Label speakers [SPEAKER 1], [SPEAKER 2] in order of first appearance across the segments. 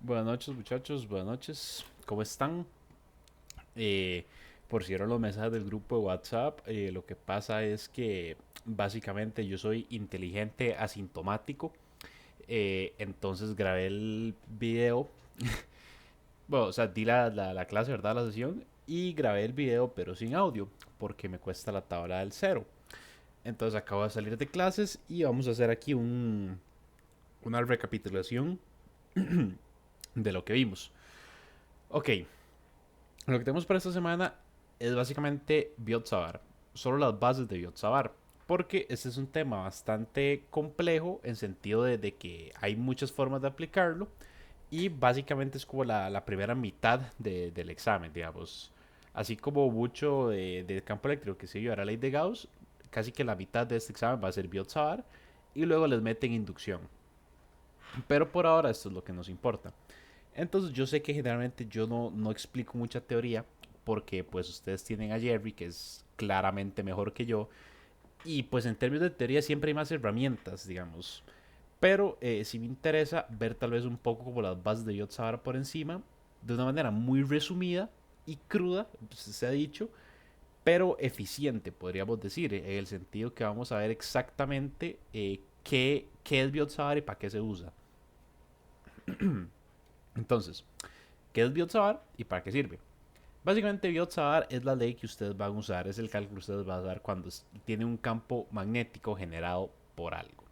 [SPEAKER 1] Buenas noches, muchachos. Buenas noches. ¿Cómo están? Eh, por si eran los mensajes del grupo de WhatsApp, lo que pasa es que básicamente yo soy inteligente asintomático. Entonces grabé el video. Bueno, o sea, di la clase, ¿verdad? La sesión. Y grabé el video, pero sin audio, porque me cuesta la tabla del cero. Entonces acabo de salir de clases y vamos a hacer aquí una recapitulación de lo que vimos. Ok, lo que tenemos para esta semana es básicamente Biot-Savart, solo las bases de Biot-Savart, porque este es un tema bastante complejo en sentido de que hay muchas formas de aplicarlo y básicamente es como la primera mitad del examen, digamos. Así como mucho del campo eléctrico que se vio era ley de Gauss, casi que la mitad de este examen va a ser Biot-Savart y luego les meten inducción. Pero por ahora esto es lo que nos importa. Entonces yo sé que generalmente yo no explico mucha teoría porque pues ustedes tienen a Jerry que es claramente mejor que yo y pues en términos de teoría siempre hay más herramientas, digamos. Pero sí me interesa ver tal vez un poco como las bases de Yot por encima, de una manera muy resumida y cruda, se ha dicho, pero eficiente, podríamos decir, en el sentido que vamos a ver exactamente qué es Biot y para qué se usa. Entonces, ¿qué es Biot y para qué sirve? Básicamente, Biot-Savart es la ley que ustedes van a usar, es el cálculo que ustedes van a dar cuando tiene un campo magnético generado por algo.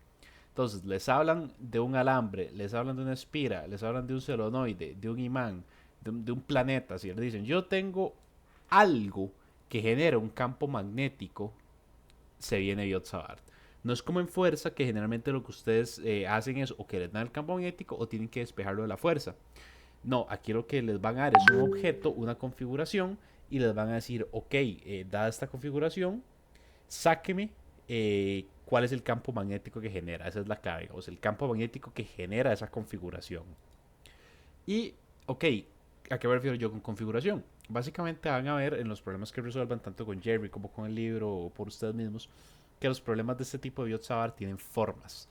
[SPEAKER 1] Entonces, les hablan de un alambre, les hablan de una espira, les hablan de un solenoide, de un imán, de un planeta. Si les dicen, yo tengo algo que genera un campo magnético, se viene Biot-Savart. No es como en fuerza, que generalmente lo que ustedes hacen es o que les dan el campo magnético o tienen que despejarlo de la fuerza. No, aquí lo que les van a dar es un objeto, una configuración, y les van a decir, ok, dada esta configuración, sáqueme cuál es el campo magnético que genera. Esa es la clave, o sea, el campo magnético que genera esa configuración. Y, ok, ¿a qué me refiero yo con configuración? Básicamente van a ver en los problemas que resuelvan tanto con Jerry como con el libro o por ustedes mismos que los problemas de este tipo de Biot tienen formas.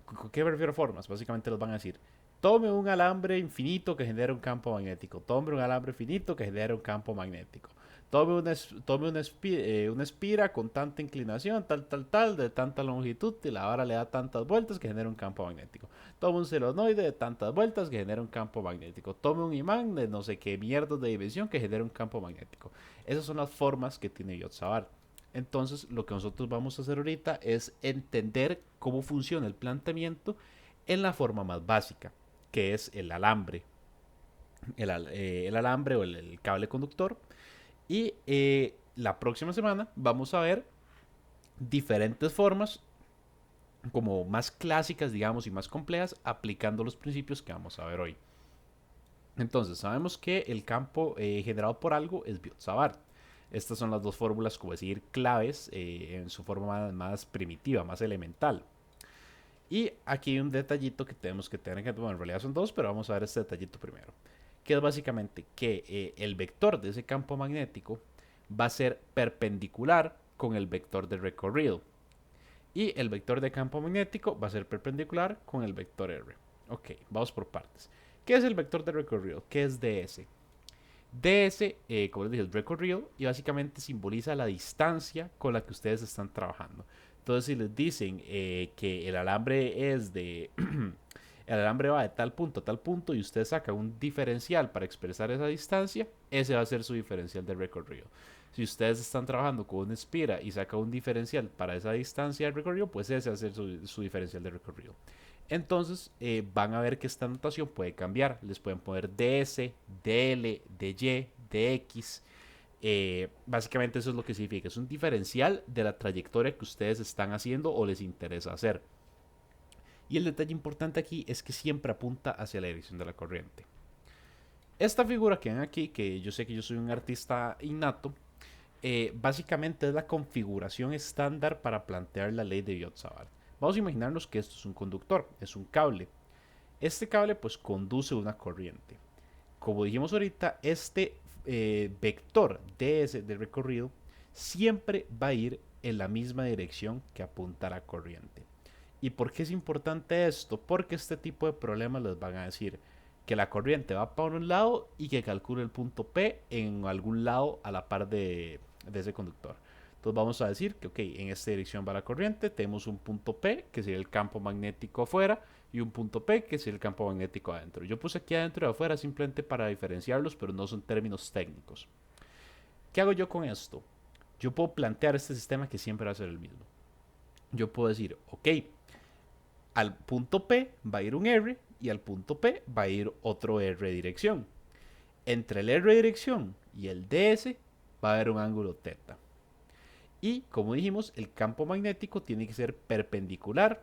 [SPEAKER 1] ¿Con qué me refiero a formas? Básicamente los van a decir, tome un alambre infinito que genera un campo magnético, tome un alambre finito que genera un campo magnético, tome una espira con tanta inclinación, tal, de tanta longitud, y la vara le da tantas vueltas que genera un campo magnético. Tome un solenoide de tantas vueltas que genera un campo magnético. Tome un imán de no sé qué mierdas de dimensión que genera un campo magnético. Esas son las formas que tiene Yotzabar. Entonces, lo que nosotros vamos a hacer ahorita es entender cómo funciona el planteamiento en la forma más básica, que es el alambre. El alambre o el cable conductor. Y la próxima semana vamos a ver diferentes formas, como más clásicas, digamos, y más complejas, aplicando los principios que vamos a ver hoy. Entonces, sabemos que el campo generado por algo es Biot-Savart. Estas son las dos fórmulas, como decir, claves en su forma más primitiva, más elemental. Y aquí hay un detallito que tenemos que tener en cuenta. Bueno, en realidad son dos, pero vamos a ver este detallito primero. Que es básicamente que el vector de ese campo magnético va a ser perpendicular con el vector de recorrido. Y el vector de campo magnético va a ser perpendicular con el vector R. Ok, vamos por partes. ¿Qué es el vector de recorrido? ¿Qué es ds? ds, como les dije, es recorrido y básicamente simboliza la distancia con la que ustedes están trabajando. Entonces, si les dicen que el alambre es de. El alambre va de tal punto a tal punto y usted saca un diferencial para expresar esa distancia, ese va a ser su diferencial de recorrido. Si ustedes están trabajando con una espira y saca un diferencial para esa distancia de recorrido, pues ese va a ser su diferencial de recorrido. Entonces van a ver que esta notación puede cambiar. Les pueden poner ds, dl, dy, dx. Básicamente eso es lo que significa. Es un diferencial de la trayectoria que ustedes están haciendo o les interesa hacer. Y el detalle importante aquí es que siempre apunta hacia la dirección de la corriente. Esta figura que ven aquí, que yo sé que yo soy un artista innato, básicamente es la configuración estándar para plantear la ley de Biot-Savart. Vamos a imaginarnos que esto es un conductor, es un cable. Este cable pues conduce una corriente. Como dijimos ahorita, este vector de recorrido siempre va a ir en la misma dirección que apunta la corriente. ¿Y por qué es importante esto? Porque este tipo de problemas les van a decir que la corriente va para un lado y que calcule el punto P en algún lado a la par de ese conductor. Entonces vamos a decir que, ok, en esta dirección va la corriente, tenemos un punto P, que sería el campo magnético afuera, y un punto P, que sería el campo magnético adentro. Yo puse aquí adentro y afuera simplemente para diferenciarlos, pero no son términos técnicos. ¿Qué hago yo con esto? Yo puedo plantear este sistema que siempre va a ser el mismo. Yo puedo decir, ok, al punto P va a ir un R y al punto P va a ir otro R de dirección. Entre el R de dirección y el DS va a haber un ángulo θ. Y como dijimos, el campo magnético tiene que ser perpendicular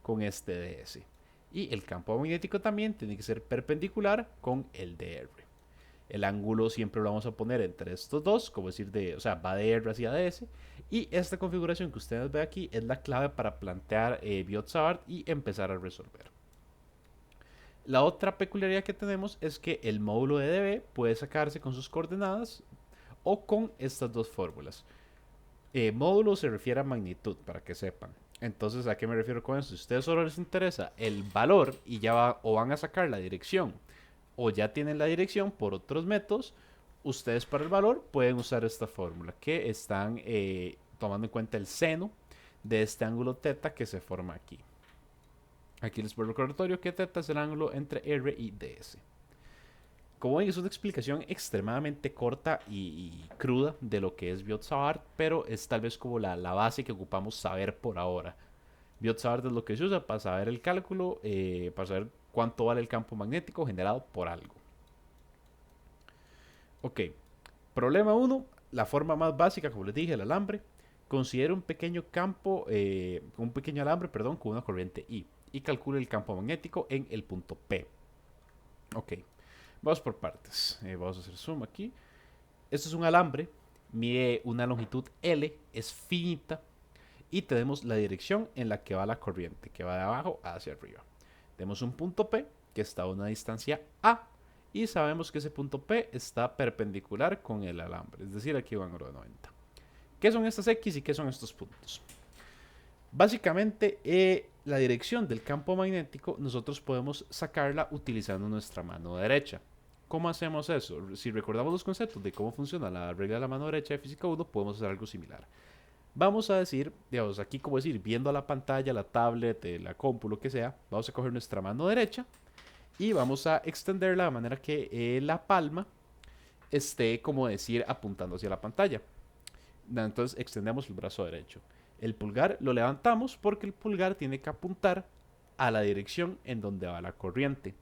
[SPEAKER 1] con este DS. Y el campo magnético también tiene que ser perpendicular con el DR. El ángulo siempre lo vamos a poner entre estos dos, como decir, o sea, va de R hacia DS. Y esta configuración que ustedes ven aquí es la clave para plantear Biot-Savart y empezar a resolver. La otra peculiaridad que tenemos es que el módulo de dB puede sacarse con sus coordenadas o con estas dos fórmulas. Módulo se refiere a magnitud, para que sepan. Entonces, ¿a qué me refiero con eso? Si a ustedes solo les interesa el valor y ya o van a sacar la dirección o ya tienen la dirección por otros métodos, ustedes para el valor pueden usar esta fórmula que están tomando en cuenta el seno de este ángulo θ que se forma aquí. Aquí les pongo el recordatorio que θ es el ángulo entre R y DS. Como ven, es una explicación extremadamente corta y cruda de lo que es Biot-Savart, pero es tal vez como la base que ocupamos saber por ahora. Biot-Savart es lo que se usa para saber el cálculo, para saber cuánto vale el campo magnético generado por algo. Ok, problema 1, la forma más básica, como les dije, el alambre. Considera un pequeño campo, un pequeño alambre, perdón, con una corriente I y calcule el campo magnético en el punto P. Ok. Vamos por partes. Vamos a hacer zoom aquí. Esto es un alambre. Mide una longitud L. Es finita. Y tenemos la dirección en la que va la corriente. Que va de abajo hacia arriba. Tenemos un punto P que está a una distancia A. Y sabemos que ese punto P está perpendicular con el alambre. Es decir, aquí va un ángulo de 90. ¿Qué son estas X y qué son estos puntos? Básicamente, la dirección del campo magnético nosotros podemos sacarla utilizando nuestra mano derecha. ¿Cómo hacemos eso? Si recordamos los conceptos de cómo funciona la regla de la mano derecha de física 1, podemos hacer algo similar. Vamos a decir, digamos, aquí como decir, viendo la pantalla, la tablet, la compu, lo que sea, vamos a coger nuestra mano derecha y vamos a extenderla de manera que la palma esté, como decir, apuntando hacia la pantalla. Entonces extendemos el brazo derecho. El pulgar lo levantamos porque el pulgar tiene que apuntar a la dirección en donde va la corriente.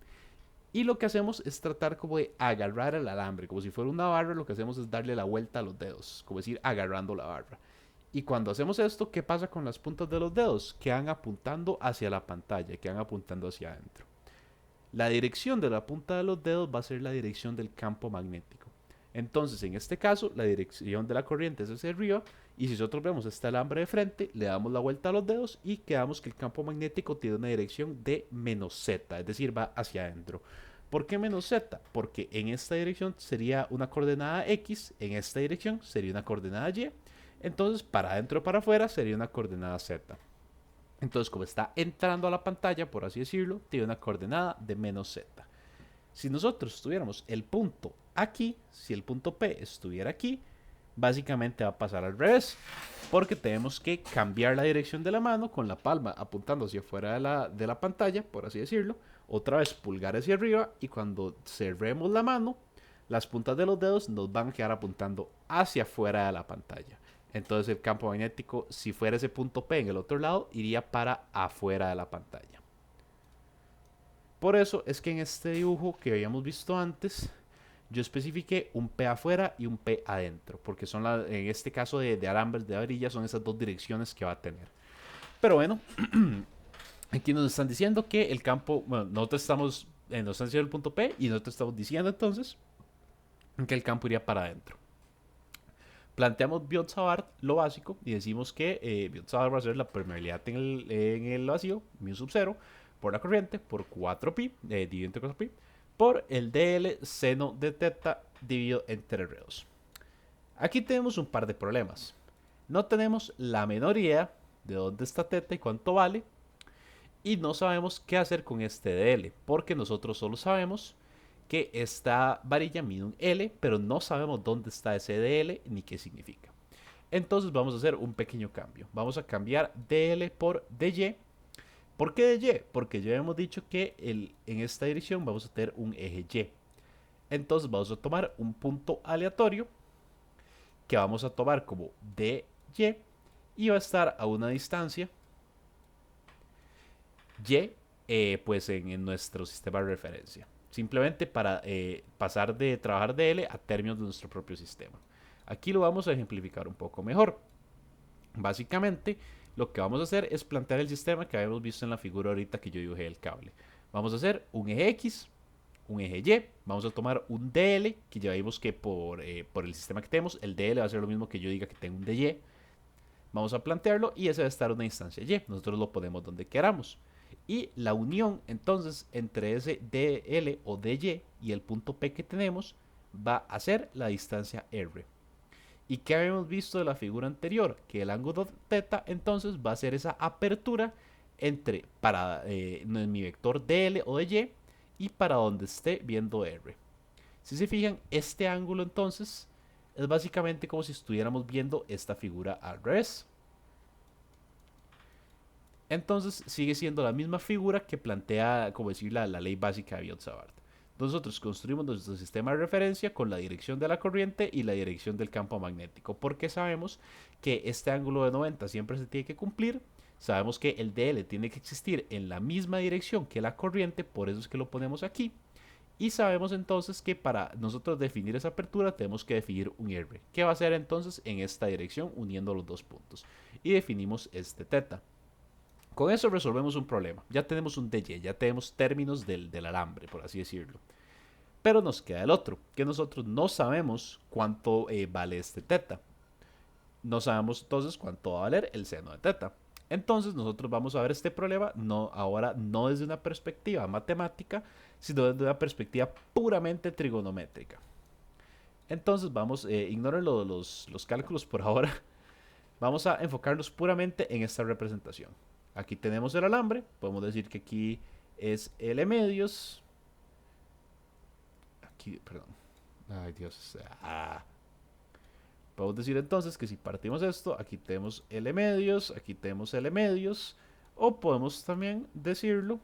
[SPEAKER 1] Y lo que hacemos es tratar como de agarrar el alambre, como si fuera una barra, lo que hacemos es darle la vuelta a los dedos, como decir, agarrando la barra. Y cuando hacemos esto, ¿qué pasa con las puntas de los dedos? Quedan apuntando hacia la pantalla, quedan apuntando hacia adentro. La dirección de la punta de los dedos va a ser la dirección del campo magnético. Entonces, en este caso, la dirección de la corriente es hacia arriba. Y si nosotros vemos este alambre de frente, le damos la vuelta a los dedos y quedamos que el campo magnético tiene una dirección de menos Z, es decir, va hacia adentro. ¿Por qué menos Z? Porque en esta dirección sería una coordenada X, en esta dirección sería una coordenada Y. Entonces, para adentro o para afuera sería una coordenada Z. Entonces, como está entrando a la pantalla, por así decirlo, tiene una coordenada de menos Z. Si nosotros tuviéramos el punto aquí, si el punto P estuviera aquí, básicamente va a pasar al revés, porque tenemos que cambiar la dirección de la mano con la palma apuntando hacia afuera de la pantalla, por así decirlo, otra vez pulgar hacia arriba, y cuando cerremos la mano, las puntas de los dedos nos van a quedar apuntando hacia afuera de la pantalla. Entonces el campo magnético, si fuera ese punto P en el otro lado, iría para afuera de la pantalla. Por eso es que en este dibujo que habíamos visto antes, yo especifiqué un P afuera y un P adentro, porque son en este caso de alambres de varilla, son esas dos direcciones que va a tener. Pero bueno, aquí nos están diciendo que el campo, bueno, nosotros estamos en nos están diciendo el punto P y nosotros estamos diciendo entonces que el campo iría para adentro. Planteamos Biot-Savart, lo básico, y decimos que Biot-Savart va a ser la permeabilidad en el vacío, mu sub 0, por la corriente, por 4pi, dividido entre 4pi, por el dl seno de θ dividido entre R2. Aquí tenemos un par de problemas. No tenemos la menor idea de dónde está θ y cuánto vale. Y no sabemos qué hacer con este DL, porque nosotros solo sabemos que esta varilla mide un L, pero no sabemos dónde está ese DL ni qué significa. Entonces vamos a hacer un pequeño cambio. Vamos a cambiar DL por DY. ¿Por qué DY? Porque ya hemos dicho que en esta dirección vamos a tener un eje Y. Entonces vamos a tomar un punto aleatorio que vamos a tomar como DY y va a estar a una distancia Y pues en nuestro sistema de referencia. Simplemente para pasar de trabajar DL a términos de nuestro propio sistema. Aquí lo vamos a ejemplificar un poco mejor. Básicamente, lo que vamos a hacer es plantear el sistema que habíamos visto en la figura ahorita que yo dibujé el cable. Vamos a hacer un eje X, un eje Y, vamos a tomar un DL, que ya vimos que por el sistema que tenemos, el DL va a ser lo mismo que yo diga que tengo un DY. Vamos a plantearlo y ese va a estar en una instancia Y. Nosotros lo ponemos donde queramos. Y la unión entonces entre ese DL o DY y el punto P que tenemos va a ser la distancia R. ¿Y qué habíamos visto de la figura anterior? Que el ángulo θ entonces va a ser esa apertura entre para mi vector DL o DY y para donde esté viendo R. Si se fijan, este ángulo entonces es básicamente como si estuviéramos viendo esta figura al revés. Entonces sigue siendo la misma figura que plantea, como decir, la ley básica de Biot-Savart. Nosotros construimos nuestro sistema de referencia con la dirección de la corriente y la dirección del campo magnético, porque sabemos que este ángulo de 90 siempre se tiene que cumplir. Sabemos que el DL tiene que existir en la misma dirección que la corriente, por eso es que lo ponemos aquí. Y sabemos entonces que para nosotros definir esa apertura tenemos que definir un R, que va a ser entonces en esta dirección uniendo los dos puntos. Y definimos este θ. Con eso resolvemos un problema. Ya tenemos un DY, ya tenemos términos del alambre, por así decirlo. Pero nos queda el otro, que nosotros no sabemos cuánto vale este θ. No sabemos entonces cuánto va a valer el seno de θ. Entonces nosotros vamos a ver este problema ahora no desde una perspectiva matemática, sino desde una perspectiva puramente trigonométrica. Entonces vamos, ignoren los cálculos por ahora. Vamos a enfocarnos puramente en esta representación. Aquí tenemos el alambre, podemos decir que aquí es L medios. Aquí, perdón. Ay, Dios. Podemos decir entonces que si partimos esto, aquí tenemos L medios, aquí tenemos L medios. O podemos también decirlo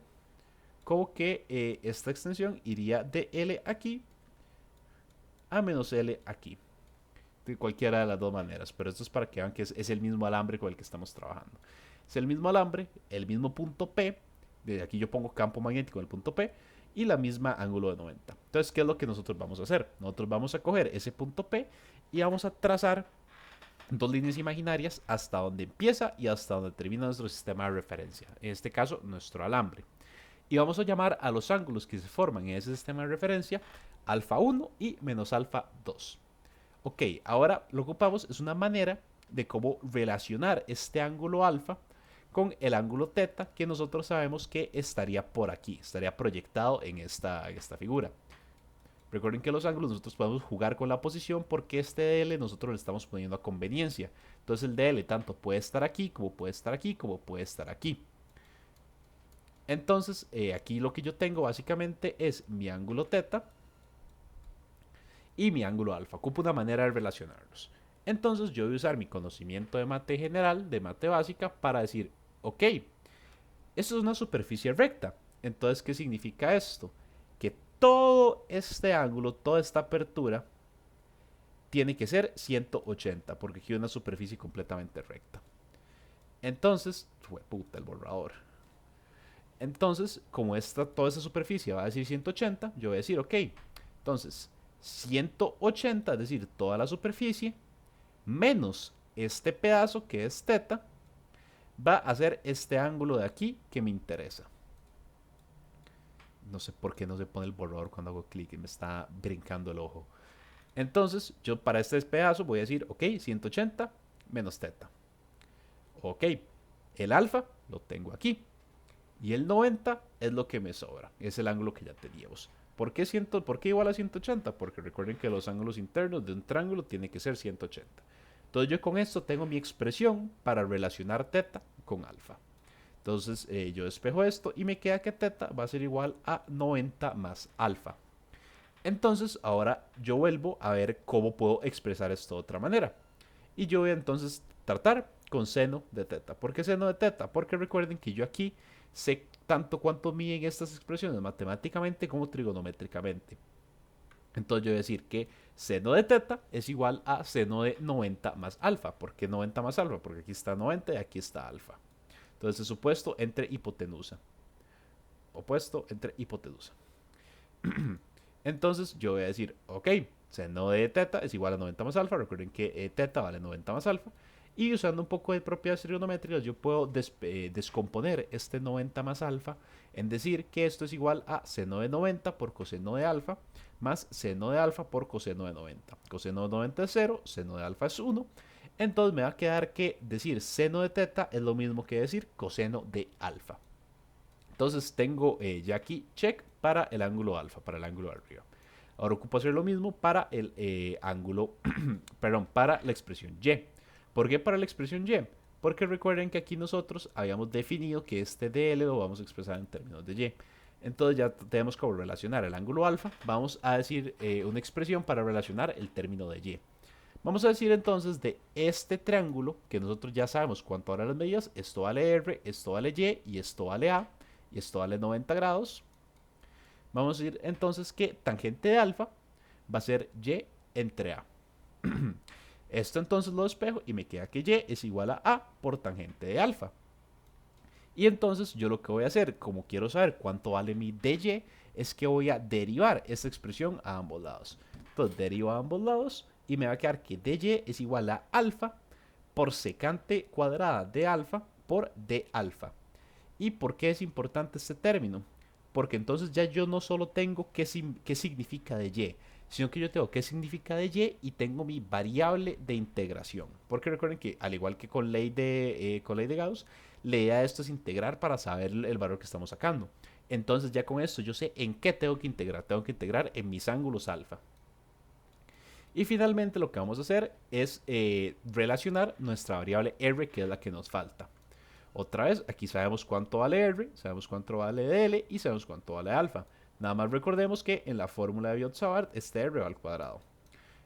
[SPEAKER 1] como que esta extensión iría de L aquí a menos L aquí. De cualquiera de las dos maneras, pero esto es para que vean que es el mismo alambre con el que estamos trabajando. Es el mismo alambre, el mismo punto P, desde aquí yo pongo campo magnético en el punto P, y la misma ángulo de 90. Entonces, ¿qué es lo que nosotros vamos a hacer? Nosotros vamos a coger ese punto P y vamos a trazar dos líneas imaginarias hasta donde empieza y hasta donde termina nuestro sistema de referencia, en este caso nuestro alambre. Y vamos a llamar a los ángulos que se forman en ese sistema de referencia alfa 1 y menos alfa 2. Ok, ahora lo que ocupamos es una manera de cómo relacionar este ángulo alfa con el ángulo θ que nosotros sabemos que estaría por aquí, estaría proyectado en esta figura. Recuerden que los ángulos nosotros podemos jugar con la posición porque este DL nosotros le estamos poniendo a conveniencia. Entonces el DL tanto puede estar aquí, como puede estar aquí, como puede estar aquí. Entonces aquí lo que yo tengo básicamente es mi ángulo θ y mi ángulo alfa. Ocupo una manera de relacionarlos. Entonces yo voy a usar mi conocimiento de mate general, de mate básica, para decir, ok, esto es una superficie recta. Entonces, ¿qué significa esto? Que todo este ángulo, toda esta apertura, tiene que ser 180, porque aquí hay una superficie completamente recta. Entonces, fue puta el borrador. Entonces, como toda esta superficie va a decir 180, yo voy a decir, ok, entonces 180, es decir, toda la superficie, menos este pedazo que es θ, va a ser este ángulo de aquí que me interesa. No sé por qué no se pone el borrador cuando hago clic y me está brincando el ojo. Entonces, yo para este pedazo voy a decir, ok, 180 menos θ. Ok, el alfa lo tengo aquí. Y el 90 es lo que me sobra. Es el ángulo que ya teníamos. ¿Por qué igual a 180? Porque recuerden que los ángulos internos de un triángulo tienen que ser 180. Entonces yo con esto tengo mi expresión para relacionar θ con alfa. Entonces yo despejo esto y me queda que teta va a ser igual a 90 más alfa. Entonces ahora yo vuelvo a ver cómo puedo expresar esto de otra manera. Y yo voy a entonces tratar con seno de teta. ¿Por qué seno de teta? Porque recuerden que yo aquí sé tanto cuánto miden estas expresiones matemáticamente como trigonométricamente. Entonces yo voy a decir que seno de teta es igual a seno de 90 más alfa. ¿Por qué 90 más alfa? Porque aquí está 90 y aquí está alfa. Entonces es opuesto entre hipotenusa. Opuesto entre hipotenusa. Entonces yo voy a decir, ok, seno de teta es igual a 90 más alfa. Recuerden que teta vale 90 más alfa. Y usando un poco de propiedades trigonométricas, yo puedo descomponer este 90 más alfa en decir que esto es igual a seno de 90 por coseno de alfa más seno de alfa por coseno de 90. Coseno de 90 es 0, seno de alfa es 1. Entonces me va a quedar que decir seno de teta es lo mismo que decir coseno de alfa. Entonces tengo ya aquí check para el ángulo alfa, para el ángulo de arriba. Ahora ocupo hacer lo mismo para el ángulo, perdón, para la expresión y. ¿Por qué para la expresión y? Porque recuerden que aquí nosotros habíamos definido que este dl lo vamos a expresar en términos de y. Entonces ya tenemos que relacionar el ángulo alfa. Vamos a decir una expresión para relacionar el término de y. Vamos a decir entonces de este triángulo, que nosotros ya sabemos cuánto valen las medidas. Esto vale r, esto vale y esto vale a. Y esto vale 90 grados. Vamos a decir entonces que tangente de alfa va a ser y entre a. Esto entonces lo despejo y me queda que y es igual a por tangente de alfa. Y entonces yo lo que voy a hacer, como quiero saber cuánto vale mi dy, es que voy a derivar esta expresión a ambos lados. Entonces derivo a ambos lados y me va a quedar que dy es igual a alfa por secante cuadrada de alfa por d alfa. ¿Y por qué es importante este término? Porque entonces ya yo no solo tengo qué significa de y, sino que yo tengo qué significa de y tengo mi variable de integración. Porque recuerden que al igual que con ley de Gauss, la idea de esto es integrar para saber el valor que estamos sacando. Entonces ya con esto yo sé en qué tengo que integrar. Tengo que integrar en mis ángulos alfa. Y finalmente lo que vamos a hacer es relacionar nuestra variable r, que es la que nos falta. Otra vez, aquí sabemos cuánto vale r, sabemos cuánto vale dl y sabemos cuánto vale alfa. Nada más recordemos que en la fórmula de Biot-Savart este r va al cuadrado.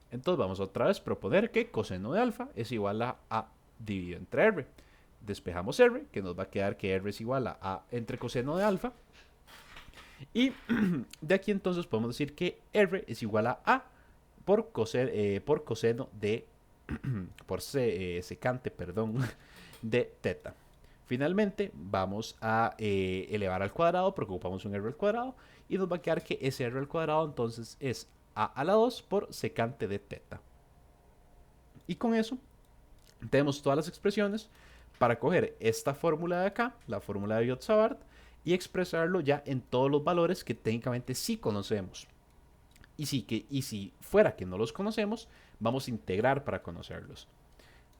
[SPEAKER 1] Entonces vamos otra vez a proponer que coseno de alfa es igual a dividido entre r. Despejamos r, que nos va a quedar que r es igual a entre coseno de alfa. Y de aquí entonces podemos decir que r es igual a por coseno de por secante, perdón, de teta. Finalmente vamos a elevar al cuadrado porque ocupamos un r al cuadrado y nos va a quedar que ese r al cuadrado entonces es a la 2 por secante de teta. Y con eso tenemos todas las expresiones para coger esta fórmula de acá, la fórmula de Biot-Savart, y expresarlo ya en todos los valores que técnicamente sí conocemos. Y si fuera que no los conocemos, vamos a integrar para conocerlos.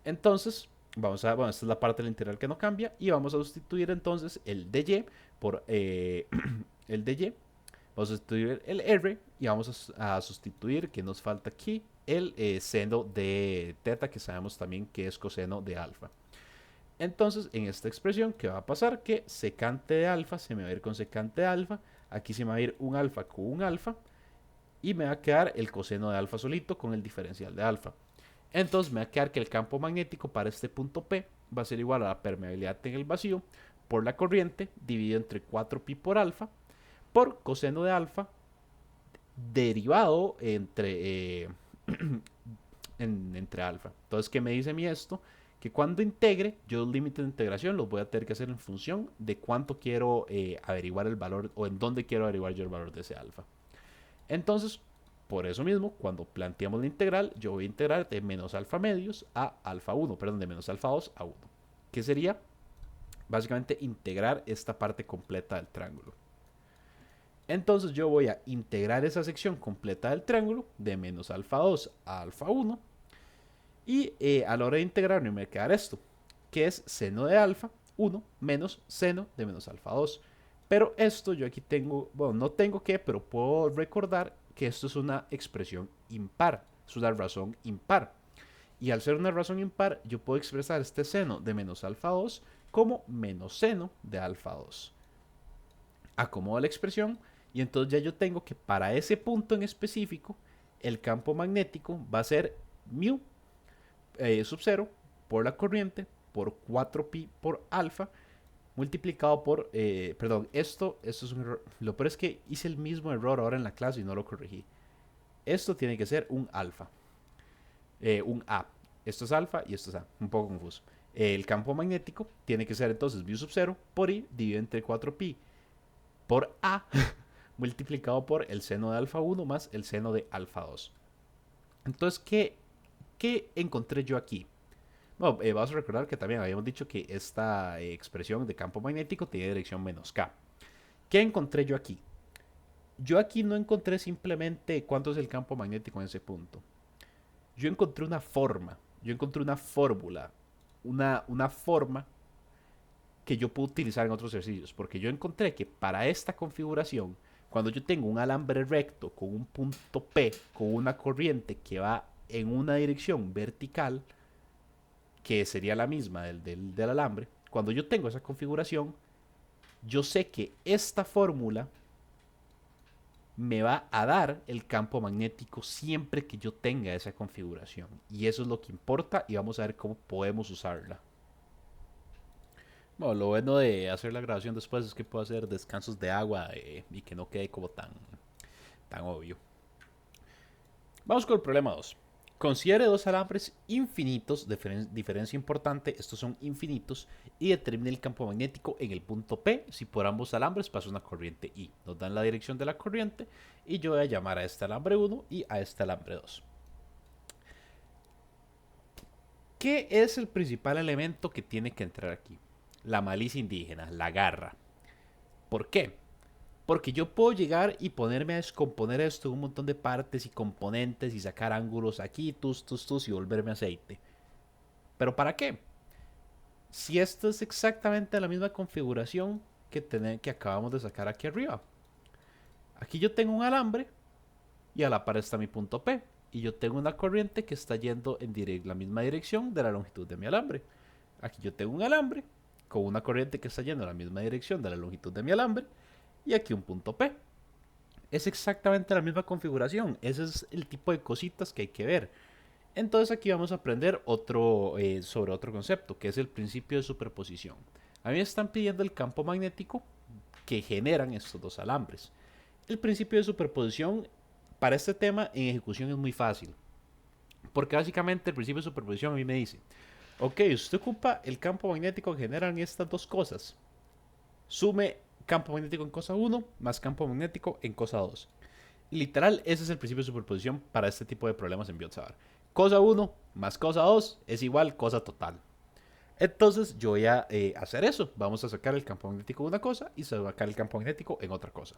[SPEAKER 1] Entonces, bueno, esta es la parte de la integral que no cambia y vamos a sustituir entonces el dy por el dy. Vamos a sustituir el r y vamos a sustituir, que nos falta aquí, el seno de teta, que sabemos también que es coseno de alfa. Entonces, en esta expresión, ¿qué va a pasar? Que secante de alfa se me va a ir con secante de alfa. Aquí se me va a ir un alfa con un alfa. Y me va a quedar el coseno de alfa solito con el diferencial de alfa. Entonces me va a quedar que el campo magnético para este punto P va a ser igual a la permeabilidad en el vacío por la corriente dividido entre 4pi por alfa por coseno de alfa derivado entre, entre alfa. Entonces, ¿qué me dice a mí esto? Que cuando integre, yo los límites de integración los voy a tener que hacer en función de cuánto quiero averiguar el valor o en dónde quiero averiguar yo el valor de ese alfa. Entonces, por eso mismo, cuando planteamos la integral, yo voy a integrar de menos alfa medios a alfa 1, perdón, de menos alfa 2 a 1, que sería básicamente integrar esta parte completa del triángulo. Entonces yo voy a integrar esa sección completa del triángulo de menos alfa 2 a alfa 1 y a la hora de integrar me va a quedar esto, que es seno de alfa 1 menos seno de menos alfa 2. Pero esto yo aquí tengo, bueno, no tengo que, pero puedo recordar que esto es una expresión impar, es una razón impar. Y al ser una razón impar, yo puedo expresar este seno de menos alfa 2 como menos seno de alfa 2. Acomodo la expresión y entonces ya yo tengo que para ese punto en específico el campo magnético va a ser mu sub 0 por la corriente por 4pi por alfa multiplicado por, perdón, esto es un error. Lo peor es que hice el mismo error ahora en la clase y no lo corregí. Esto tiene que ser un alfa, un A. Esto es alfa y esto es A, un poco confuso. El campo magnético tiene que ser entonces mu sub 0 por I dividido entre 4pi por A multiplicado por el seno de alfa 1 más el seno de alfa 2. Entonces, ¿qué encontré yo aquí? Bueno, vamos a recordar que también habíamos dicho que esta expresión de campo magnético tiene dirección menos K. ¿Qué encontré yo aquí? Yo aquí no encontré simplemente cuánto es el campo magnético en ese punto. Yo encontré una forma, yo encontré una fórmula, una forma que yo puedo utilizar en otros ejercicios, porque yo encontré que para esta configuración, cuando yo tengo un alambre recto con un punto P, con una corriente que va en una dirección vertical, que sería la misma del alambre, cuando yo tengo esa configuración, yo sé que esta fórmula me va a dar el campo magnético siempre que yo tenga esa configuración. Y eso es lo que importa y vamos a ver cómo podemos usarla. Bueno, lo bueno de hacer la grabación después es que puedo hacer descansos de agua y que no quede como tan obvio. Vamos con el problema 2. Considere dos alambres infinitos, diferencia importante, estos son infinitos, y determine el campo magnético en el punto P si por ambos alambres pasa una corriente I. Nos dan la dirección de la corriente y yo voy a llamar a este alambre 1 y a este alambre 2. ¿Qué es el principal elemento que tiene que entrar aquí? La malicia indígena, la garra. ¿Por qué? Porque yo puedo llegar y ponerme a descomponer esto en un montón de partes y componentes y sacar ángulos aquí, tus, y volverme aceite. ¿Pero para qué? Si esto es exactamente la misma configuración que acabamos de sacar aquí arriba. Aquí yo tengo un alambre y a la par está mi punto P. Y yo tengo una corriente que está yendo en la misma dirección de la longitud de mi alambre. Aquí yo tengo un alambre con una corriente que está yendo en la misma dirección de la longitud de mi alambre. Y aquí un punto P. Es exactamente la misma configuración. Ese es el tipo de cositas que hay que ver. Entonces aquí vamos a aprender sobre otro concepto, que es el principio de superposición. A mí me están pidiendo el campo magnético que generan estos dos alambres. El principio de superposición para este tema en ejecución es muy fácil. Porque básicamente el principio de superposición a mí me dice, ok, usted ocupa el campo magnético que generan estas dos cosas. Sume campo magnético en cosa 1 más campo magnético en cosa 2. Y literal, ese es el principio de superposición para este tipo de problemas en Biot-Savart. Cosa 1 más cosa 2 es igual cosa total. Entonces yo voy a hacer eso. Vamos a sacar el campo magnético de una cosa y sacar el campo magnético en otra cosa.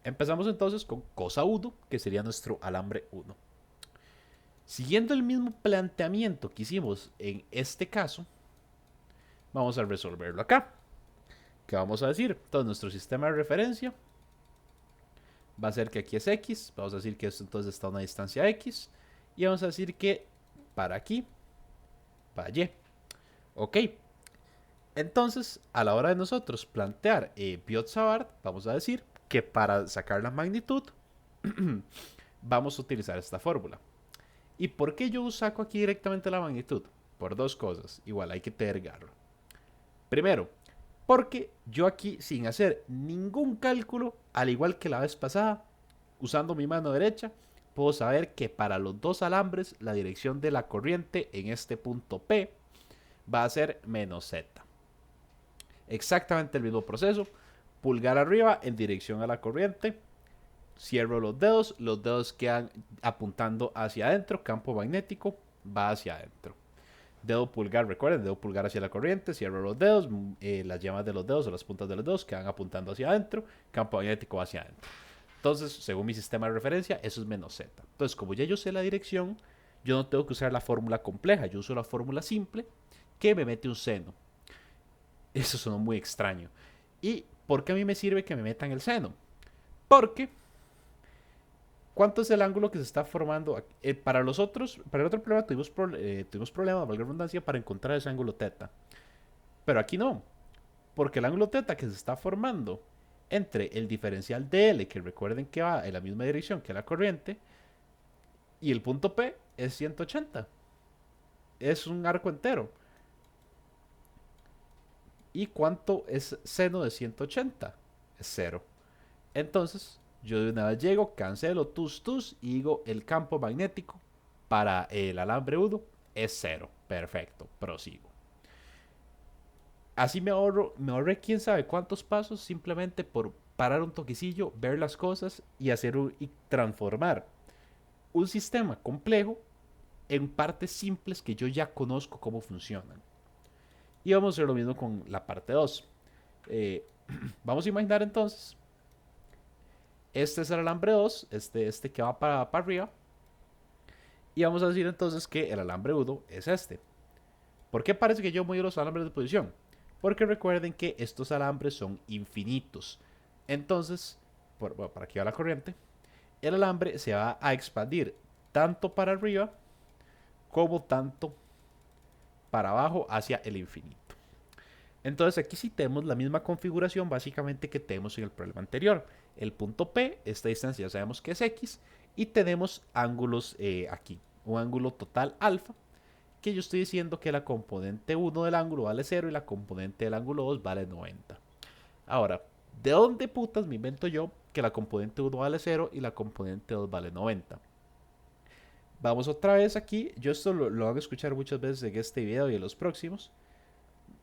[SPEAKER 1] Empezamos entonces con cosa 1, que sería nuestro alambre 1. Siguiendo el mismo planteamiento que hicimos en este caso, vamos a resolverlo acá. ¿Qué vamos a decir? Entonces nuestro sistema de referencia va a ser que aquí es X. Vamos a decir que esto entonces está a una distancia X. Y vamos a decir que para aquí va Y. Ok. Entonces, a la hora de nosotros plantear Biot-Savart, vamos a decir que para sacar la magnitud vamos a utilizar esta fórmula. ¿Y por qué yo saco aquí directamente la magnitud? Por dos cosas. Igual hay que tergarlo. Primero, porque yo aquí, sin hacer ningún cálculo, al igual que la vez pasada, usando mi mano derecha, puedo saber que para los dos alambres la dirección de la corriente en este punto P va a ser menos Z. Exactamente el mismo proceso. Pulgar arriba en dirección a la corriente. Cierro los dedos quedan apuntando hacia adentro, campo magnético va hacia adentro. Dedo pulgar, recuerden, dedo pulgar hacia la corriente, cierro los dedos, las yemas de los dedos o las puntas de los dedos quedan apuntando hacia adentro, campo magnético hacia adentro. Entonces, según mi sistema de referencia, eso es menos Z. Entonces, como ya yo sé la dirección, yo no tengo que usar la fórmula compleja, yo uso la fórmula simple que me mete un seno. Eso sonó muy extraño. ¿Y por qué a mí me sirve que me metan el seno? Porque ¿cuánto es el ángulo que se está formando? Para el otro problema tuvimos problemas, valga la redundancia, para encontrar ese ángulo teta. Pero aquí no, porque el ángulo θ que se está formando entre el diferencial de L, que recuerden que va en la misma dirección que la corriente, y el punto P es 180. Es un arco entero. ¿Y cuánto es seno de 180? Es cero. Entonces, yo de una vez llego, cancelo tus y digo el campo magnético para el alambre uno es cero. Perfecto, prosigo. Así me ahorré quién sabe cuántos pasos simplemente por parar un toquecillo, ver las cosas y transformar un sistema complejo en partes simples que yo ya conozco cómo funcionan. Y vamos a hacer lo mismo con la parte 2. Vamos a imaginar entonces, este es el alambre 2, este que va para arriba. Y vamos a decir entonces que el alambre 1 es este. ¿Por qué parece que yo muevo los alambres de posición? Porque recuerden que estos alambres son infinitos. Entonces, bueno, para que va la corriente, el alambre se va a expandir tanto para arriba como tanto para abajo hacia el infinito. Entonces aquí sí tenemos la misma configuración básicamente que tenemos en el problema anterior. El punto P, esta distancia ya sabemos que es X, y tenemos ángulos aquí. Un ángulo total alfa, que yo estoy diciendo que la componente 1 del ángulo vale 0 y la componente del ángulo 2 vale 90. Ahora, ¿de dónde putas me invento yo que la componente 1 vale 0 y la componente 2 vale 90? Vamos otra vez aquí. Yo esto lo van a escuchar muchas veces en este video y en los próximos.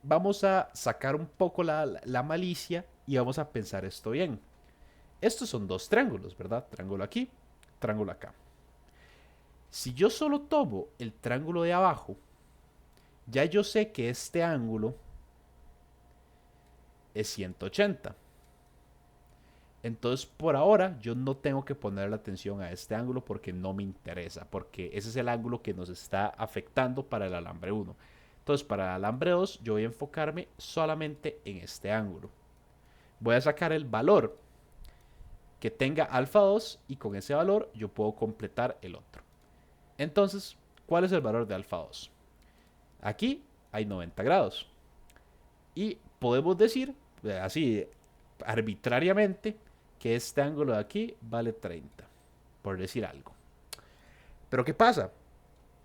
[SPEAKER 1] Vamos a sacar un poco la malicia y vamos a pensar esto bien. Estos son dos triángulos, ¿verdad? Triángulo aquí, triángulo acá. Si yo solo tomo el triángulo de abajo, ya yo sé que este ángulo es 180. Entonces, por ahora, yo no tengo que poner la atención a este ángulo porque no me interesa, porque ese es el ángulo que nos está afectando para el alambre 1. Entonces, para el alambre 2, yo voy a enfocarme solamente en este ángulo. Voy a sacar el valor que tenga alfa 2 y con ese valor yo puedo completar el otro. Entonces, ¿cuál es el valor de alfa 2? Aquí hay 90 grados. Y podemos decir, así arbitrariamente, que este ángulo de aquí vale 30, por decir algo. Pero ¿qué pasa?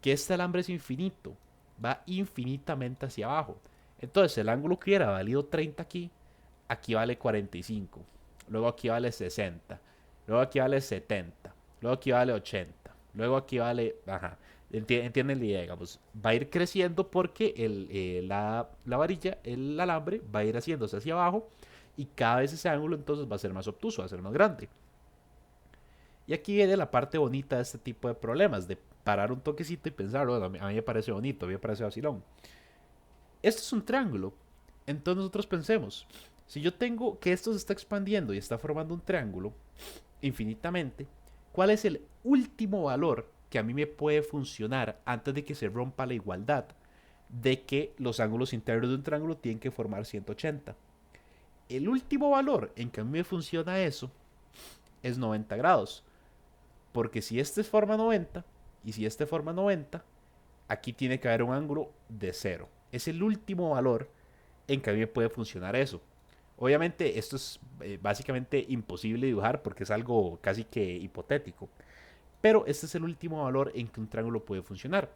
[SPEAKER 1] Que este alambre es infinito, va infinitamente hacia abajo. Entonces el ángulo que hubiera valido 30 aquí, aquí vale 45, luego aquí vale 60, luego aquí vale 70, luego aquí vale 80, luego aquí vale, ajá, entienden la idea, digamos, va a ir creciendo porque la varilla, el alambre va a ir haciéndose hacia abajo y cada vez ese ángulo entonces va a ser más obtuso, va a ser más grande. Y aquí viene la parte bonita de este tipo de problemas, de parar un toquecito y pensar, bueno, a mí me parece bonito, a mí me parece vacilón. Esto es un triángulo, entonces nosotros pensemos, si yo tengo que esto se está expandiendo y está formando un triángulo infinitamente, ¿cuál es el último valor que a mí me puede funcionar antes de que se rompa la igualdad de que los ángulos internos de un triángulo tienen que formar 180? El último valor en que a mí me funciona eso es 90 grados. Porque si este forma 90 y si este forma 90, aquí tiene que haber un ángulo de 0. Es el último valor en que a mí me puede funcionar eso. Obviamente esto es básicamente imposible dibujar porque es algo casi que hipotético. Pero este es el último valor en que un triángulo puede funcionar.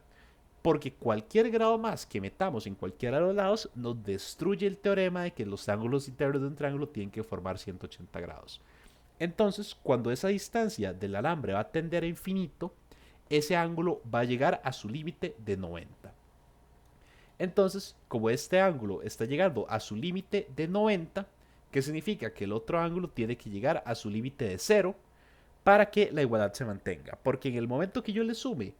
[SPEAKER 1] Porque cualquier grado más que metamos en cualquiera de los lados nos destruye el teorema de que los ángulos internos de un triángulo tienen que formar 180 grados. Entonces, cuando esa distancia del alambre va a tender a infinito, ese ángulo va a llegar a su límite de 90. Entonces, como este ángulo está llegando a su límite de 90, ¿qué significa? Que el otro ángulo tiene que llegar a su límite de 0 para que la igualdad se mantenga. Porque en el momento que yo le sume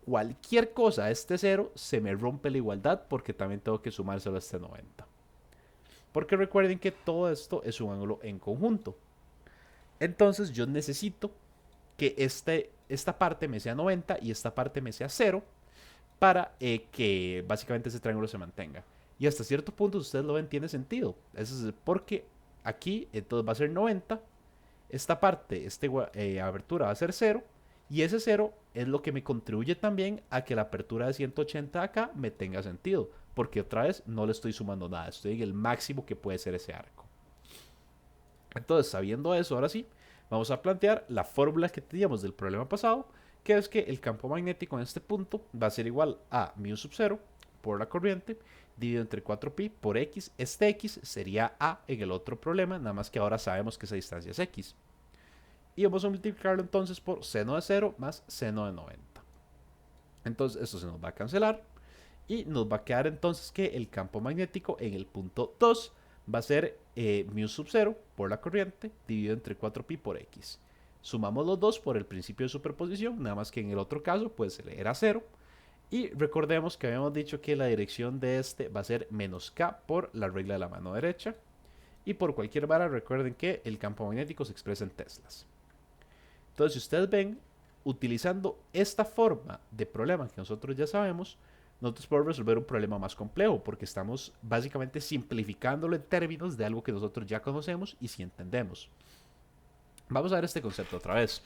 [SPEAKER 1] cualquier cosa a este 0, se me rompe la igualdad porque también tengo que sumárselo a este 90. Porque recuerden que todo esto es un ángulo en conjunto. Entonces yo necesito que esta parte me sea 90 y esta parte me sea 0 para que básicamente ese triángulo se mantenga. Y hasta cierto punto, si ustedes lo ven, tiene sentido. Eso es porque aquí entonces va a ser 90, esta parte, esta abertura va a ser 0 Y ese 0 es lo que me contribuye también a que la apertura de 180 acá me tenga sentido. Porque otra vez no le estoy sumando nada. Estoy en el máximo que puede ser ese arco. Entonces, sabiendo eso, ahora sí, vamos a plantear la fórmula que teníamos del problema pasado, que es que el campo magnético en este punto va a ser igual a mu sub 0 por la corriente, dividido entre 4pi por x. Este x sería a en el otro problema, nada más que ahora sabemos que esa distancia es x. Y vamos a multiplicarlo entonces por seno de 0 más seno de 90. Entonces esto se nos va a cancelar y nos va a quedar entonces que el campo magnético en el punto 2 va a ser mu sub 0 por la corriente dividido entre 4pi por x. Sumamos los dos por el principio de superposición, nada más que en el otro caso pues era 0. Y recordemos que habíamos dicho que la dirección de este va a ser menos k por la regla de la mano derecha. Y por cualquier vara recuerden que el campo magnético se expresa en teslas. Entonces si ustedes ven, utilizando esta forma de problema que nosotros ya sabemos, nosotros podemos resolver un problema más complejo porque estamos básicamente simplificándolo en términos de algo que nosotros ya conocemos y sí entendemos. Vamos a ver este concepto otra vez.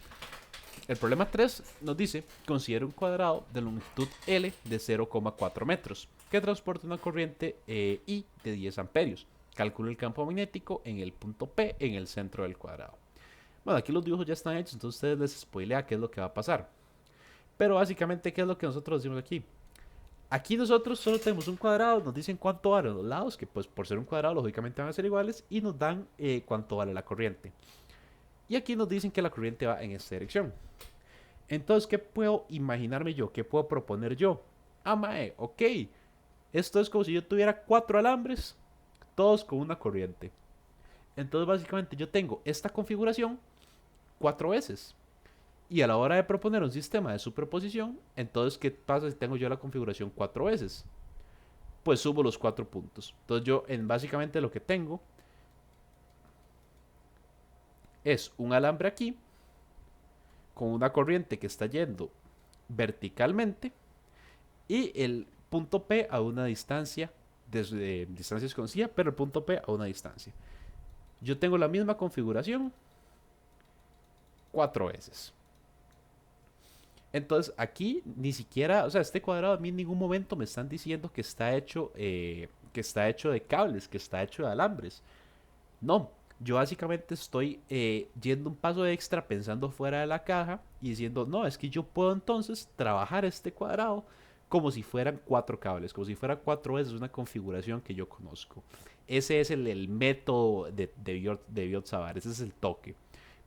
[SPEAKER 1] El problema 3 nos dice, considera un cuadrado de longitud L de 0,4 metros que transporta una corriente I de 10 amperios. Calcula el campo magnético en el punto P en el centro del cuadrado. Bueno, aquí los dibujos ya están hechos, entonces ustedes les spoilea qué es lo que va a pasar. Pero básicamente, ¿qué es lo que nosotros decimos aquí? Aquí nosotros solo tenemos un cuadrado, nos dicen cuánto valen los lados, que pues por ser un cuadrado lógicamente van a ser iguales, y nos dan cuánto vale la corriente. Y aquí nos dicen que la corriente va en esta dirección. Entonces, ¿qué puedo imaginarme yo? ¿Qué puedo proponer yo? Ah, mae, ok. Esto es como si yo tuviera 4 alambres, todos con una corriente. Entonces, básicamente yo tengo esta configuración 4 veces. Y a la hora de proponer un sistema de superposición, entonces, ¿qué pasa si tengo yo la configuración 4 veces? Pues subo los 4 puntos. Entonces, yo básicamente lo que tengo es un alambre aquí, con una corriente que está yendo verticalmente, y el punto P a una distancia, desde distancia desconocida, pero el punto P a una distancia. Yo tengo la misma configuración 4 veces. Entonces aquí ni siquiera, o sea, este cuadrado a mí en ningún momento me están diciendo que está hecho de cables, que está hecho de alambres. No, yo básicamente estoy yendo un paso extra pensando fuera de la caja y diciendo, no, es que yo puedo entonces trabajar este cuadrado como si fueran 4 cables, como si fuera 4 veces una configuración que yo conozco. Ese es el método de Biot-Savart, ese es el toque.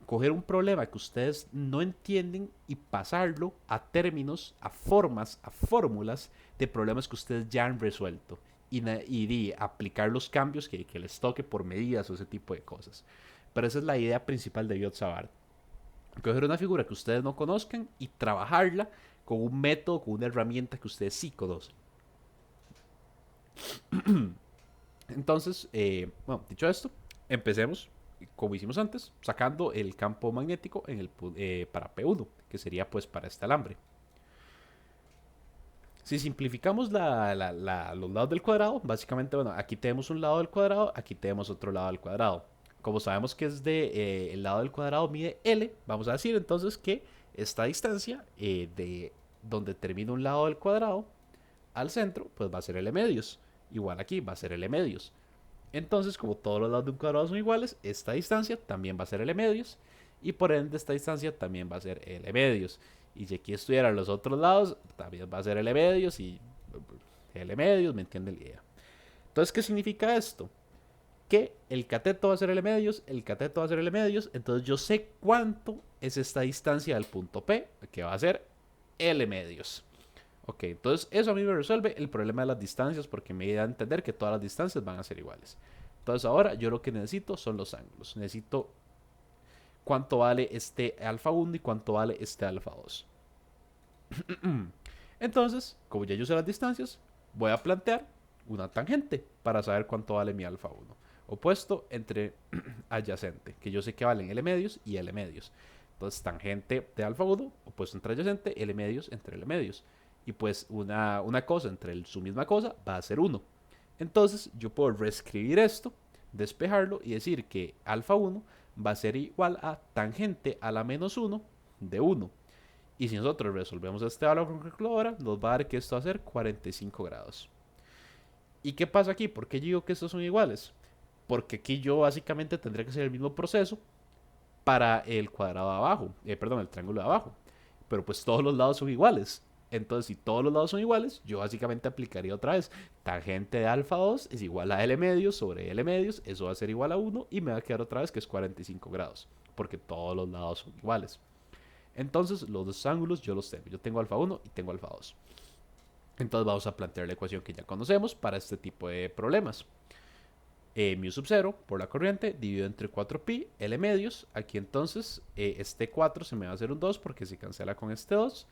[SPEAKER 1] Coger un problema que ustedes no entienden y pasarlo a términos, a formas, a fórmulas de problemas que ustedes ya han resuelto y aplicar los cambios que les toque por medidas o ese tipo de cosas. Pero esa es la idea principal de Biot-Savart. Coger una figura que ustedes no conozcan y trabajarla con un método, con una herramienta que ustedes sí conocen. Entonces, bueno, dicho esto, empecemos como hicimos antes, sacando el campo magnético para P1, que sería pues para este alambre. Si simplificamos los lados del cuadrado, básicamente, bueno, aquí tenemos un lado del cuadrado, aquí tenemos otro lado del cuadrado. Como sabemos que el lado del cuadrado mide L, vamos a decir entonces que esta distancia de donde termina un lado del cuadrado al centro, pues va a ser L medios. Igual aquí va a ser L medios. Entonces, como todos los lados de un cuadrado son iguales, esta distancia también va a ser L medios. Y por ende, esta distancia también va a ser L medios. Y si aquí estuvieran los otros lados, también va a ser L medios y L medios, ¿me entienden la idea? Entonces, ¿qué significa esto? Que el cateto va a ser L medios, el cateto va a ser L medios. Entonces, yo sé cuánto es esta distancia del punto P, que va a ser L medios. Ok, entonces eso a mí me resuelve el problema de las distancias porque me da a entender que todas las distancias van a ser iguales. Entonces ahora yo lo que necesito son los ángulos. Necesito cuánto vale este alfa 1 y cuánto vale este alfa 2. Entonces, como ya yo sé las distancias, voy a plantear una tangente para saber cuánto vale mi alfa 1. Opuesto entre adyacente, que yo sé que valen L medios y L medios. Entonces, tangente de alfa 1, opuesto entre adyacente, L medios entre L medios. Y pues una cosa entre su misma cosa va a ser 1. Entonces yo puedo reescribir esto, despejarlo y decir que alfa 1 va a ser igual a tangente a la menos 1 de 1. Y si nosotros resolvemos este valor con calculadora, nos va a dar que esto va a ser 45 grados. ¿Y qué pasa aquí? ¿Por qué yo digo que estos son iguales? Porque aquí yo básicamente tendría que hacer el mismo proceso para el cuadrado de abajo, perdón, el triángulo de abajo. Pero pues todos los lados son iguales. Entonces, si todos los lados son iguales, yo básicamente aplicaría otra vez tangente de alfa 2 es igual a L medios sobre L medios, eso va a ser igual a 1 y me va a quedar otra vez que es 45 grados, porque todos los lados son iguales. Entonces, los dos ángulos yo los tengo. Yo tengo alfa 1 y tengo alfa 2. Entonces, vamos a plantear la ecuación que ya conocemos para este tipo de problemas. Mu sub 0 por la corriente dividido entre 4pi L medios. Aquí entonces este 4 se me va a hacer un 2 porque se cancela con este 2.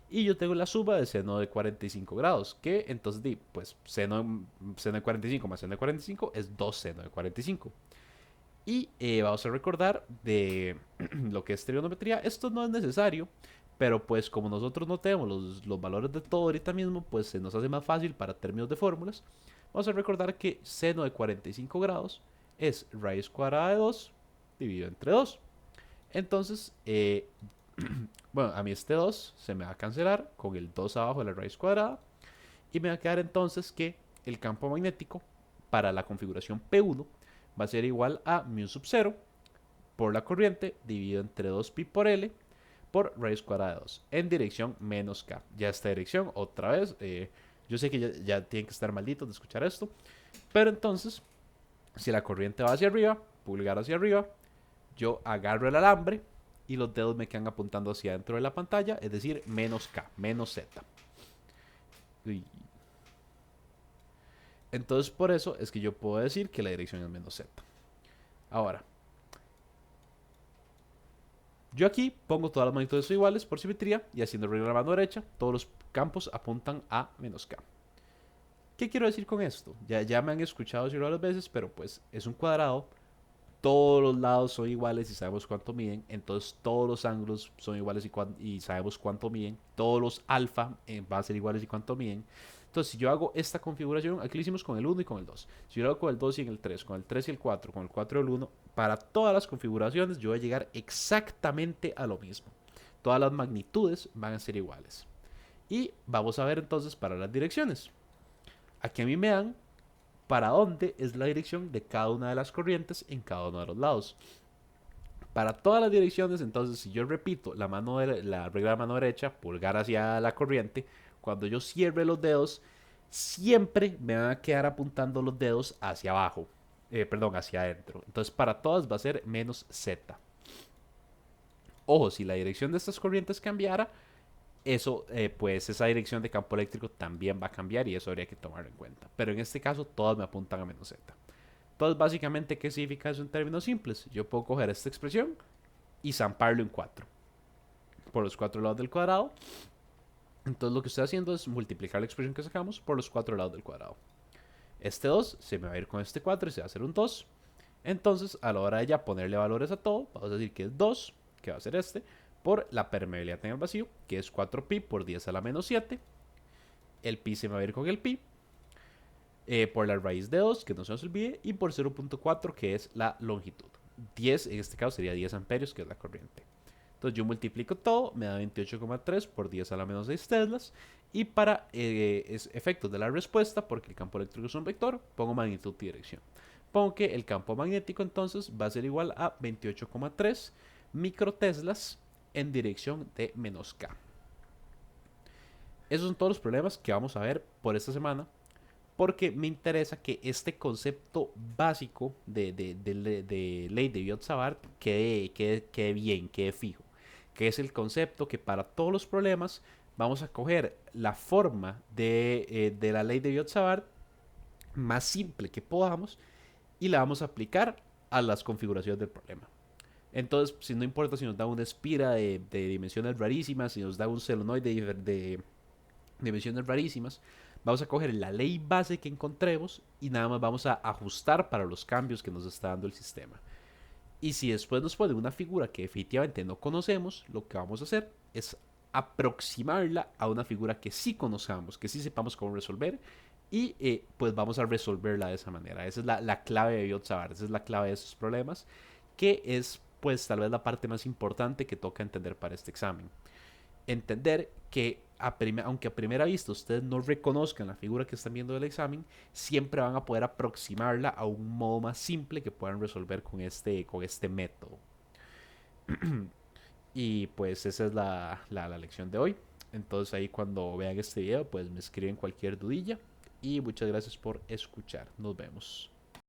[SPEAKER 1] Y yo tengo la suba de seno de 45 grados, que entonces pues seno de 45 más seno de 45 es 2 seno de 45. Y vamos a recordar de lo que es trigonometría. Esto no es necesario, pero pues como nosotros no tenemos los valores de todo ahorita mismo, pues se nos hace más fácil para términos de fórmulas. Vamos a recordar que seno de 45 grados es raíz cuadrada de 2 dividido entre 2. Entonces, bueno, a mí este 2 se me va a cancelar con el 2 abajo de la raíz cuadrada. Y me va a quedar entonces que el campo magnético para la configuración P1 va a ser igual a mu sub 0 por la corriente dividido entre 2pi por L por raíz cuadrada de 2 en dirección menos K. Ya esta dirección, otra vez, yo sé que ya tienen que estar malditos de escuchar esto, pero entonces, si la corriente va hacia arriba, pulgar hacia arriba, yo agarro el alambre y los dedos me quedan apuntando hacia dentro de la pantalla, es decir, menos K, menos Z. Uy. Entonces, por eso es que yo puedo decir que la dirección es menos Z. Ahora, yo aquí pongo todas las magnitudes iguales por simetría y haciendo regla a la mano derecha, todos los campos apuntan a menos K. ¿Qué quiero decir con esto? Ya me han escuchado decirlo varias veces, pero pues es un cuadrado, todos los lados son iguales y sabemos cuánto miden, entonces todos los ángulos son iguales y sabemos cuánto miden, todos los alfa van a ser iguales y cuánto miden. Entonces, si yo hago esta configuración, aquí lo hicimos con el 1 y con el 2. Si yo lo hago con el 2 y en el 3, con el 3 y el 4, con el 4 y el 1, para todas las configuraciones yo voy a llegar exactamente a lo mismo. Todas las magnitudes van a ser iguales. Y vamos a ver entonces para las direcciones. Aquí a mí me dan para dónde es la dirección de cada una de las corrientes en cada uno de los lados. Para todas las direcciones, entonces, si yo repito la regla de la mano derecha, pulgar hacia la corriente, cuando yo cierre los dedos, siempre me van a quedar apuntando los dedos hacia abajo. Perdón, hacia adentro. Entonces, para todas va a ser menos Z. Ojo, si la dirección de estas corrientes cambiara, eso, pues esa dirección de campo eléctrico también va a cambiar y eso habría que tomarlo en cuenta. Pero en este caso, todas me apuntan a menos Z. Entonces, básicamente, ¿qué significa eso en términos simples? Yo puedo coger esta expresión y zamparlo en 4 por los 4 lados del cuadrado. Entonces, lo que estoy haciendo es multiplicar la expresión que sacamos por los 4 lados del cuadrado. Este 2 se me va a ir con este 4 y se va a hacer un 2. Entonces, a la hora de ya ponerle valores a todo, vamos a decir que es 2, que va a ser este, por la permeabilidad en el vacío, que es 4pi por 10 a la menos 7. El pi se me va a ir con el pi. Por la raíz de 2, que no se nos olvide, y por 0.4, que es la longitud. 10, en este caso, sería 10 amperios, que es la corriente. Entonces yo multiplico todo, me da 28,3 por 10 a la menos 6 teslas. Y para efectos de la respuesta, porque el campo eléctrico es un vector, pongo magnitud y dirección. Pongo que el campo magnético entonces va a ser igual a 28,3 microteslas en dirección de menos K. Esos son todos los problemas que vamos a ver por esta semana, porque me interesa que este concepto básico de ley de Biot-Savart quede bien, quede fijo. Que es el concepto que para todos los problemas vamos a coger la forma de la ley de Biot-Savart más simple que podamos y la vamos a aplicar a las configuraciones del problema. Entonces, si no importa si nos da una espira de dimensiones rarísimas, si nos da un solenoide de dimensiones rarísimas, vamos a coger la ley base que encontremos y nada más vamos a ajustar para los cambios que nos está dando el sistema. Y si después nos pone una figura que definitivamente no conocemos, lo que vamos a hacer es aproximarla a una figura que sí conozcamos, que sí sepamos cómo resolver y pues vamos a resolverla de esa manera. Esa es la clave de Biot-Savart, esa es la clave de esos problemas, que es pues tal vez la parte más importante que toca entender para este examen. entender que aunque a primera vista ustedes no reconozcan la figura que están viendo del examen, siempre van a poder aproximarla a un modo más simple que puedan resolver con este método. Y pues esa es la lección de hoy. Entonces ahí cuando vean este video pues me escriben cualquier dudilla. Y muchas gracias por escuchar. Nos vemos.